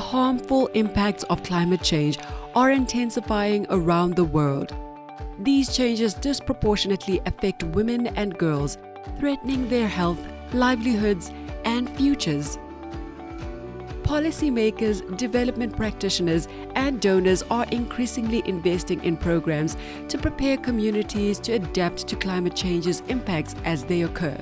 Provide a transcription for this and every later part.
harmful impacts of climate change are intensifying around the world. These changes disproportionately affect women and girls, threatening their health, livelihoods, and futures. Policymakers, development practitioners, and donors are increasingly investing in programs to prepare communities to adapt to climate change's impacts as they occur.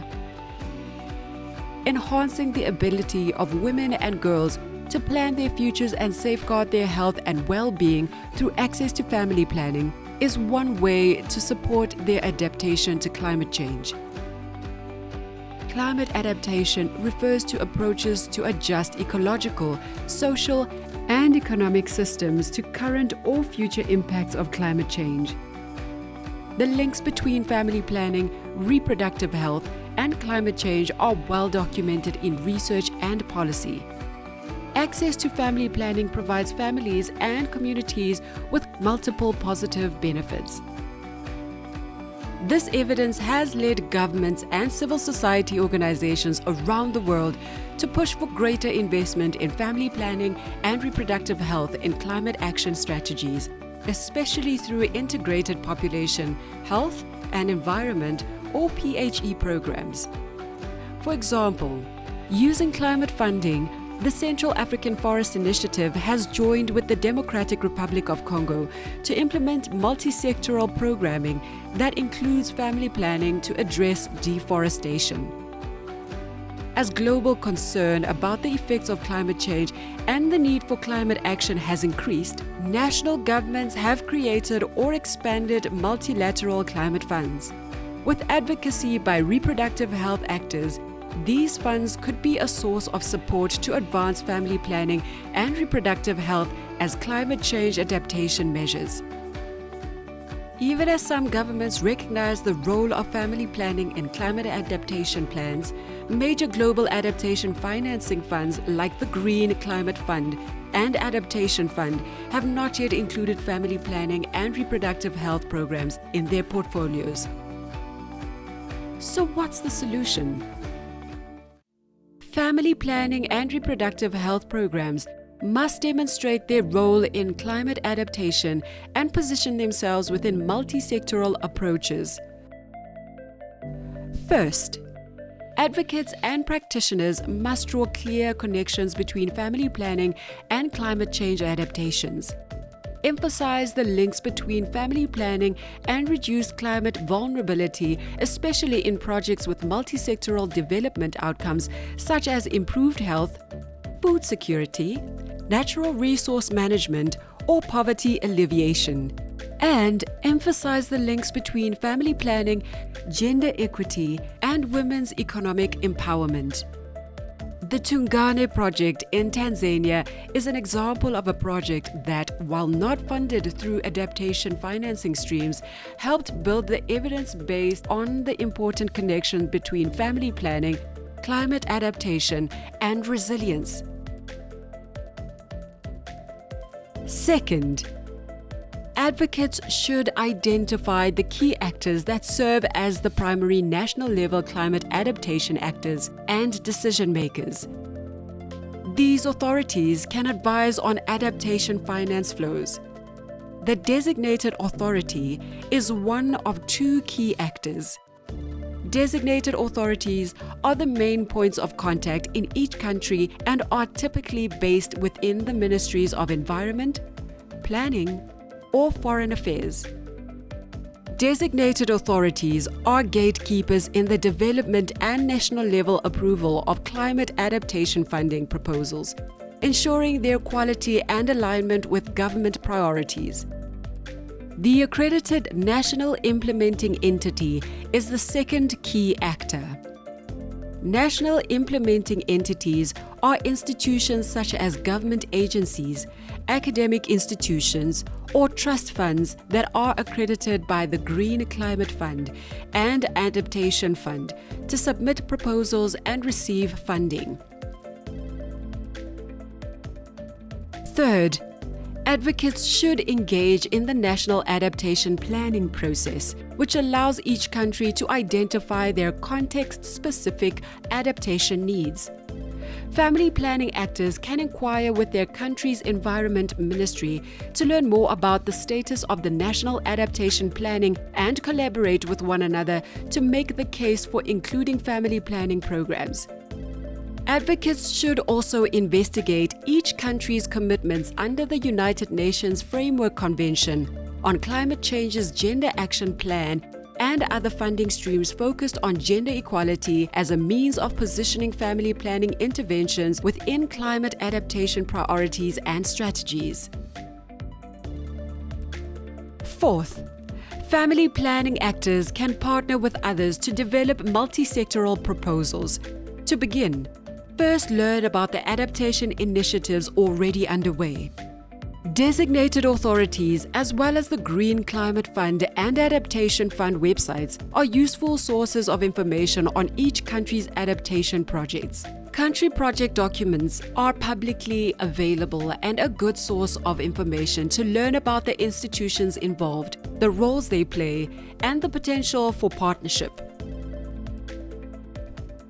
Enhancing the ability of women and girls to plan their futures and safeguard their health and well-being through access to family planning is one way to support their adaptation to climate change. Climate adaptation refers to approaches to adjust ecological, social, and economic systems to current or future impacts of climate change. The links between family planning, reproductive health, and climate change are well documented in research and policy. Access to family planning provides families and communities with multiple positive benefits. This evidence has led governments and civil society organizations around the world to push for greater investment in family planning and reproductive health in climate action strategies, especially through integrated population, health, and environment or PHE programs. For example, using climate funding, the Central African Forest Initiative has joined with the Democratic Republic of Congo to implement multi-sectoral programming that includes family planning to address deforestation. As global concern about the effects of climate change and the need for climate action has increased, national governments have created or expanded multilateral climate funds. With advocacy by reproductive health actors, these funds could be a source of support to advance family planning and reproductive health as climate change adaptation measures. Even as some governments recognize the role of family planning in climate adaptation plans, major global adaptation financing funds like the Green Climate Fund and Adaptation Fund have not yet included family planning and reproductive health programs in their portfolios. So what's the solution? Family planning and reproductive health programs must demonstrate their role in climate adaptation and position themselves within multi-sectoral approaches. First, advocates and practitioners must draw clear connections between family planning and climate change adaptations. Emphasize the links between family planning and reduced climate vulnerability, especially in projects with multi-sectoral development outcomes such as improved health, food security, natural resource management, or poverty alleviation. And emphasize the links between family planning, gender equity, and women's economic empowerment. The Tungane project in Tanzania is an example of a project that, while not funded through adaptation financing streams, helped build the evidence based on the important connection between family planning, climate adaptation, and resilience. Second, advocates should identify the key actors that serve as the primary national-level climate adaptation actors and decision-makers. These authorities can advise on adaptation finance flows. The designated authority is one of two key actors. Designated authorities are the main points of contact in each country and are typically based within the Ministries of Environment, Planning, or Foreign Affairs. Designated authorities are gatekeepers in the development and national level approval of climate adaptation funding proposals, ensuring their quality and alignment with government priorities. The accredited national implementing entity is the second key actor. National implementing entities are institutions such as government agencies, academic institutions, or trust funds that are accredited by the Green Climate Fund and Adaptation Fund to submit proposals and receive funding. Third, advocates should engage in the national adaptation planning process, which allows each country to identify their context-specific adaptation needs. family planning actors can inquire with their country's Environment Ministry to learn more about the status of the national adaptation planning and collaborate with one another to make the case for including family planning programs. Advocates should also investigate each country's commitments under the United Nations Framework Convention on Climate Change's Gender Action Plan and other funding streams focused on gender equality as a means of positioning family planning interventions within climate adaptation priorities and strategies. Fourth, family planning actors can partner with others to develop multi-sectoral proposals. To begin, first learn about the adaptation initiatives already underway. Designated authorities, as well as the Green Climate Fund and Adaptation Fund websites, are useful sources of information on each country's adaptation projects. Country project documents are publicly available and a good source of information to learn about the institutions involved, the roles they play, and the potential for partnership.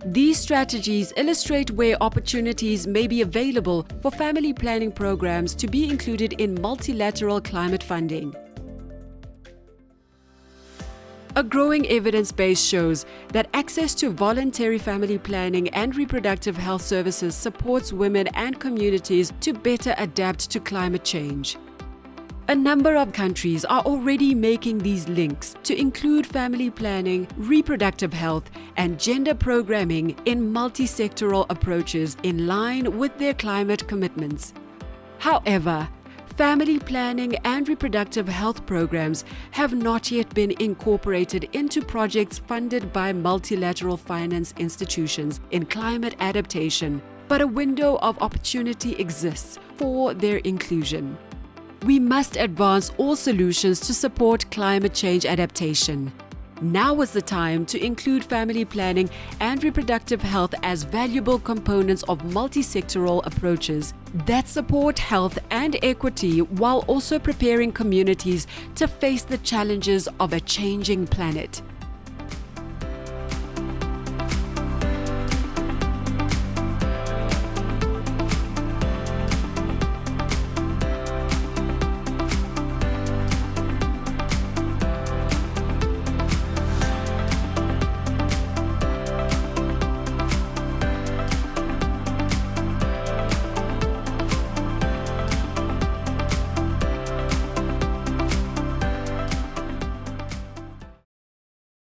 These strategies illustrate where opportunities may be available for family planning programs to be included in multilateral climate funding. A growing evidence base shows that access to voluntary family planning and reproductive health services supports women and communities to better adapt to climate change. A number of countries are already making these links to include family planning, reproductive health, and gender programming in multi-sectoral approaches in line with their climate commitments. However, family planning and reproductive health programs have not yet been incorporated into projects funded by multilateral finance institutions in climate adaptation, but a window of opportunity exists for their inclusion. We must advance all solutions to support climate change adaptation. Now is the time to include family planning and reproductive health as valuable components of multi-sectoral approaches that support health and equity while also preparing communities to face the challenges of a changing planet.